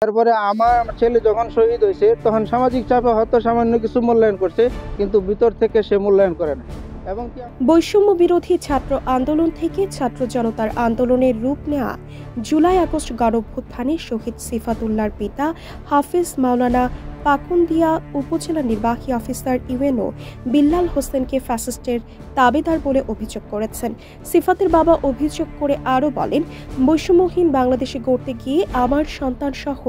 তারপরে আমার ছেলে যখন শহীদ হয়েছে তখন সামাজিক চাপে হয়তো সামান্য কিছু মূল্যায়ন করছে, কিন্তু ভিতর থেকে সে মূল্যায়ন করে না। এবং বৈষম্য বিরোধী ছাত্র আন্দোলন থেকে ছাত্র জনতার আন্দোলনের রূপ নেওয়া জুলাই আগস্ট গণঅভ্যুত্থানে শহীদ সিফাতুল্লাহর পিতা হাফিজ মাওলানা পাকুন্দিয়া উপজেলা নির্বাহী অফিসার ইউএনও বিল্লাল হোসেনকে ফ্যাসিস্টের দাবিদার বলে অভিযোগ করেছেন। সিফাতের বাবা অভিযোগ করে আরও বলেন, বৈষম্যহীন বাংলাদেশে গড়তে গিয়ে আমার সন্তান সহ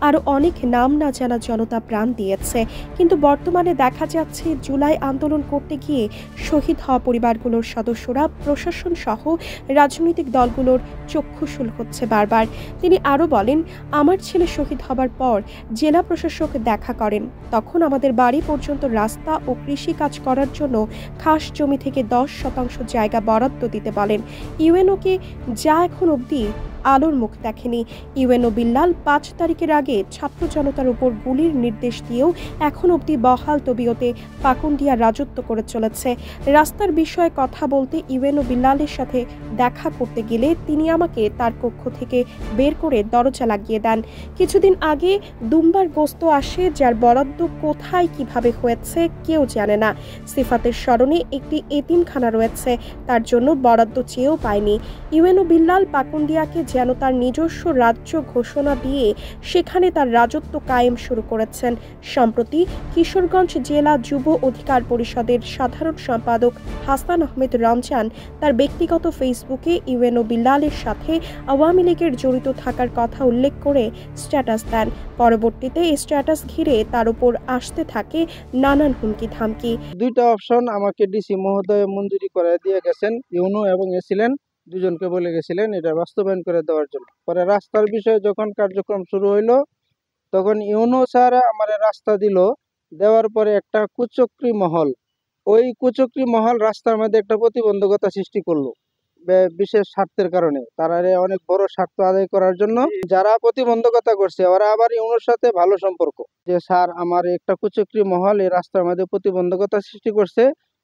আরও অনেক নাম না জানা জনতা প্রাণ দিয়েছে, কিন্তু বর্তমানে দেখা যাচ্ছে জুলাই আন্দোলন করতে গিয়ে শহীদ হওয়া পরিবারগুলোর সদস্যরা প্রশাসন সহ রাজনৈতিক দলগুলোর চক্ষুশূল হচ্ছে বারবার। তিনি আরও বলেন, আমার ছেলে শহীদ হবার পর জেলা প্রশাসক দেখা করেন, তখন আমাদের বাড়ি পর্যন্ত রাস্তা ও কৃষি কাজ করার জন্য খাস জমি থেকে 10% জায়গা বরাদ্দ দিতে বলেন। ইউএনওকে যা এখন অবধি আলোর মুখ দেখেনি। ইউএনও বিল্লাল 5 তারিখের আগে ছাত্র জনতার উপর গুলির নির্দেশ দিয়েও এখন অবধি বহাল তবিয়তে পাকুন্দিয়া রাজত্ব করে চলেছে। রাস্তার বিষয়ে কথা বলতে ইউএনও বিল্লালের সাথে দেখা করতে গেলে তিনি আমাকে তার কক্ষ থেকে বের করে দরজা লাগিয়ে দেন। কিছুদিন আগে দুম্বার গোস্ত আসে, যার বরাদ্দ কোথায় কিভাবে হয়েছে কেউ জানে না। সিফাতের স্মরণে একটি এতিমখানা রয়েছে, তার জন্য বরাদ্দ চেয়েও পায়নি। ইউএনও বিল্লাল পাকুন্দিয়াকে যেন তার নিজস্ব রাজ্য ঘোষণা দিয়ে সেখানে তার রাজত্ব কায়েম শুরু করেছেন। সম্প্রতি কিশোরগঞ্জ জেলা যুব অধিকার পরিষদের সাধারণ সম্পাদক হাসান আহমেদ রমজান তার ব্যক্তিগত ফেসবুকে ইউএনও বিল্লালের সাথে আওয়ামী লীগের জড়িত থাকার কথা উল্লেখ করে স্ট্যাটাস দেন। পরবর্তীতে এই স্ট্যাটাস ঘিরে তার উপর আসতে থাকে নানান হুমকি ধামকি। দুইটা অপশন আমাকে ডিসি মহোদয় মঞ্জুরি করে দিয়ে গেছেন, ইউনো এবং এসিলেন দুজনকে বলে গেছিলেন এটা বাস্তবায়ন করে দেওয়ার জন্য। পরে রাস্তার বিষয়ে যখন কার্যক্রম শুরু হইলো তখন ইউনো স্যার আমার রাস্তা দিল, দেওয়ার পরে একটা কুচক্রী মহল, ওই কুচক্রী মহল রাস্তার মধ্যে একটা প্রতিবন্ধকতা সৃষ্টি করলো বিশেষ স্বার্থের কারণে। তারা অনেক বড় স্বার্থ আদায় করার জন্য যারা প্রতিবন্ধকতা করছে ওরা আবার ইউনোর সাথে ভালো সম্পর্ক, যে স্যার আমার একটা কুচক্রী মহল এই রাস্তার মধ্যে প্রতিবন্ধকতা সৃষ্টি করছে,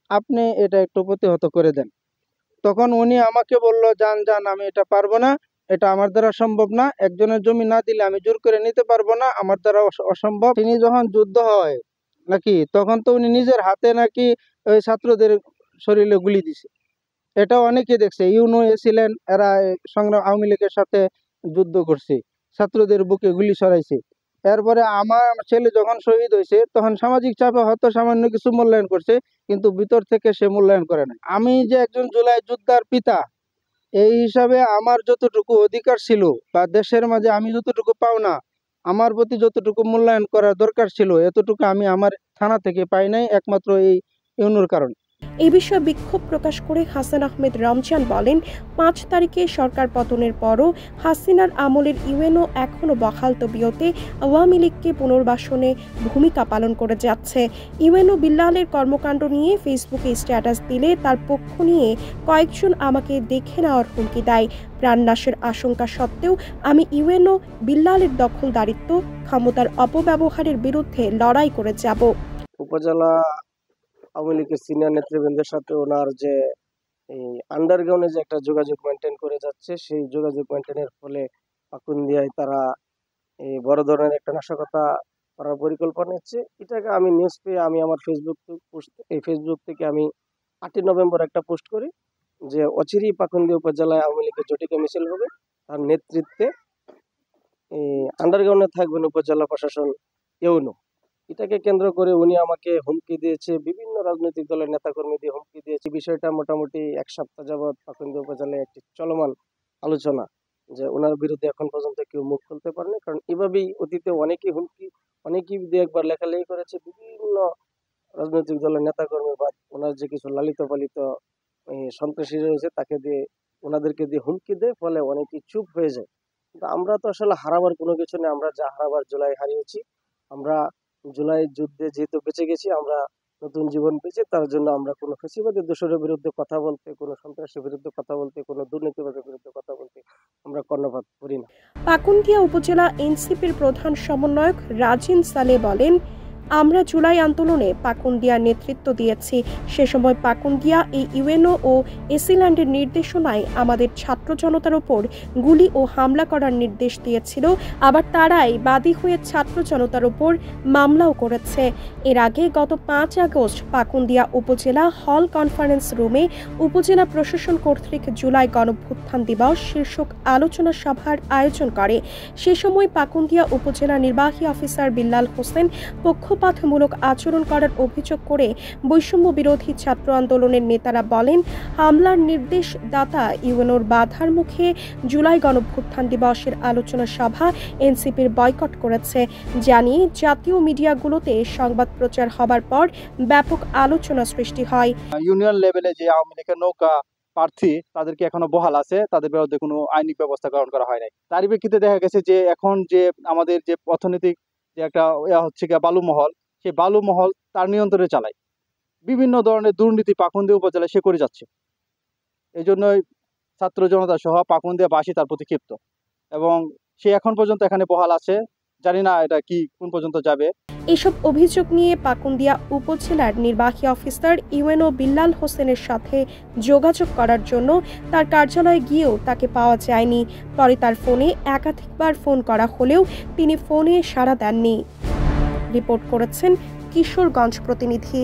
আপনি এটা একটু প্রতিহত করে দেন। তখন উনি আমাকে বলল, যান যান, আমি এটা পারবো না, এটা আমার দ্বারা সম্ভব না, একজনের জমি না দিলে আমি জোর করে নিতে পারবো না, আমার দ্বারা অসম্ভব। তিনি যখন যুদ্ধ হয় নাকি তখন তো উনি নিজের হাতে নাকি ওই ছাত্রদের শরীরে গুলি দিছে, এটা অনেকে দেখছে। ইউনো এসিলেন, এরা সংগ্রাম আওয়ামী লীগের সাথে যুদ্ধ করছে, ছাত্রদের বুকে গুলি সরাইছে। এরপরে আমার ছেলে যখন শহীদ হয়েছে তখন সামাজিক চাপে হয়তো সামান্য কিছু মূল্যায়ন করছে, কিন্তু ভিতর থেকে সে মূল্যায়ন করে না। আমি যে একজন জুলাই যোদ্ধার পিতা, এই হিসাবে আমার যতটুকু অধিকার ছিল বা দেশের মাঝে আমি যতটুকু পাওনা, আমার প্রতি যতটুকু মূল্যায়ন করার দরকার ছিল, এতটুকু আমি আমার থানা থেকে পাই নাই, একমাত্র এই ইউনোর কারণে। এই বিষয়ে বিক্ষোভ প্রকাশ করে হাসান আহমেদ রমজান বলেন, 5 তারিখে সরকার পতনের পরও হাসিনার আমলের ইউএনও এখনও বহাল তবিয়তে আওয়ামী লীগকে পুনর্বাসনে ভূমিকা পালন করে যাচ্ছে। ইউএনও বিল্লালের কর্মকাণ্ড নিয়ে ফেসবুকে স্ট্যাটাস দিলে তার পক্ষ নিয়ে কয়েকজন আমাকে দেখে নেওয়ার হুমকি দেয়। প্রাণনাশের আশঙ্কা সত্ত্বেও আমি ইউএনও বিল্লালের দখলদারিত্ব, ক্ষমতার অপব্যবহারের বিরুদ্ধে লড়াই করে যাব। উপজেলা আওয়ামী লীগের সিনিয়র নেতৃবৃন্দের সাথে ওনার যে এই আন্ডারগ্রাউন্ডে যে একটা যোগাযোগ মেনটেন করে যাচ্ছে, সেই যোগাযোগ মেনটেনের ফলে পাকুন্দিয়ায় তারা এই বড় ধরনের একটা নাশকতা করার পরিকল্পনা নিচ্ছে। এটাকে আমি নিউজ পেয়ে আমি আমার ফেসবুক থেকে আমি 8ই নভেম্বর একটা পোস্ট করি যে অচিরেই পাকুন্দিয়া উপজেলায় আওয়ামী লীগের জটিকা মিছিল হবে, তার নেতৃত্বে এই আন্ডারগ্রাউন্ডে থাকবেন উপজেলা প্রশাসন ইউনো। এটাকে কেন্দ্র করে উনি আমাকে হুমকি দিয়েছে, বিভিন্ন রাজনৈতিক দলের নেতাকর্মী দিয়ে হুমকি দিয়েছে। বিষয়টা মোটামুটি 1 সপ্তাহ যাবৎ পাকুন্দিয়া উপজেলায় একটি চলমান আলোচনা, যে ওনার বিরুদ্ধে এখন পর্যন্ত কেউ মুখ খুলতে পারেনি। কারণ এভাবেই অতীতে অনেকেই দু একবার লেখালেখি করেছে, বিভিন্ন রাজনৈতিক দলের নেতাকর্মী বা ওনার যে কিছু লালিত পালিত সন্ত্রাসী রয়েছে ওনাদেরকে দিয়ে হুমকি দেয়, ফলে অনেকেই চুপ হয়ে যায়। কিন্তু আমরা তো আসলে হারাবার কোনো কিছু নেই, আমরা যা হারাবার জুলাই হারিয়েছি। আমরা জুলাই যুদ্ধে যেহেতু বেঁচে গেছি, আমরা নতুন জীবন পেয়েছি, তার জন্য আমরা কোনো ফ্যাসিবাদী দোসরের বিরুদ্ধে কথা বলতে, কোনো সন্ত্রাসের বিরুদ্ধে কথা বলতে, কোনো দুর্নীতিবাদের বিরুদ্ধে কথা বলতে আমরা কর্ণপাত করি না। পাকুন্দিয়া উপজেলা এনসিপির প্রধান সমন্বয়ক রাজিন সালে বলেন, আমরা জুলাই আন্দোলনে পাকুন্দিয়া নেতৃত্ব দিয়েছি। সে সময় পাকুন্দিয়া এই ইউএনও ও এসিল্যান্ডের নির্দেশনায় আমাদের ছাত্র জনতার ওপর গুলি ও হামলা করার নির্দেশ দিয়েছিল। আবার তারাই বাদী হয়ে ছাত্র জনতার ওপর মামলাও করেছে। এর আগে গত 5 আগস্ট পাকুন্দিয়া উপজেলা হল কনফারেন্স রুমে উপজেলা প্রশাসন কর্তৃক জুলাই গণঅভ্যুত্থান দিবস শীর্ষক আলোচনা সভার আয়োজন করে। সে সময় পাকুন্দিয়া উপজেলা নির্বাহী অফিসার বিল্লাল হোসেন পক্ষপাতমূলক আচরণ করার অভিযোগ করে বৈষম্য বিরোধী ছাত্র আন্দোলনের নেতারা বলেন, হামলার নির্দেশদাতা ইউএনওর বাধার মুখে জুলাই গণঅভ্যুত্থান দিবসের আলোচনা সভা এনসিপির বয়কট করেছে। জানিয়ে জাতীয় মিডিয়াগুলোতে সংবাদ প্রচার হবার পর ব্যাপক আলোচনা সৃষ্টি হয়। ইউনিয়ন লেভেলে যে আওয়ামী লীগের নৌকা প্রার্থী তাদেরকে এখনো বহাল আছে, তাদের বিরুদ্ধে কোনো আইনি ব্যবস্থা গ্রহণ করা হয় নাই। তারই প্রেক্ষিতে দেখা গেছে যে এখন যে আমাদের যে অর্থনৈতিক যে একটা হচ্ছে গিয়ে বালুমহল, সেই বালুমহল তার নিয়ন্ত্রণে চালায়। বিভিন্ন ধরনের দুর্নীতি পাকুন্দিয়া উপজেলায় সে করে যাচ্ছে। এই জন্যই ছাত্র জনতা সহ পাকুন্দিয়াবাসী তার প্রতি ক্ষিপ্ত এবং সে এখন পর্যন্ত এখানে বহাল আছে। জানি না এটা কি কোন পর্যন্ত যাবে। এসব অভিযোগ নিয়ে পাকুন্দিয়া উপজেলার নির্বাহী অফিসার ইউএনও বিল্লাল হোসেনের সাথে যোগাযোগ করার জন্য তার কার্যালয়ে গিয়েও তাকে পাওয়া যায়নি। পরে তার ফোনে একাধিকবার ফোন করা হলেও তিনি ফোনে সাড়া দেননি। রিপোর্ট করেছেন কিশোরগঞ্জ প্রতিনিধি।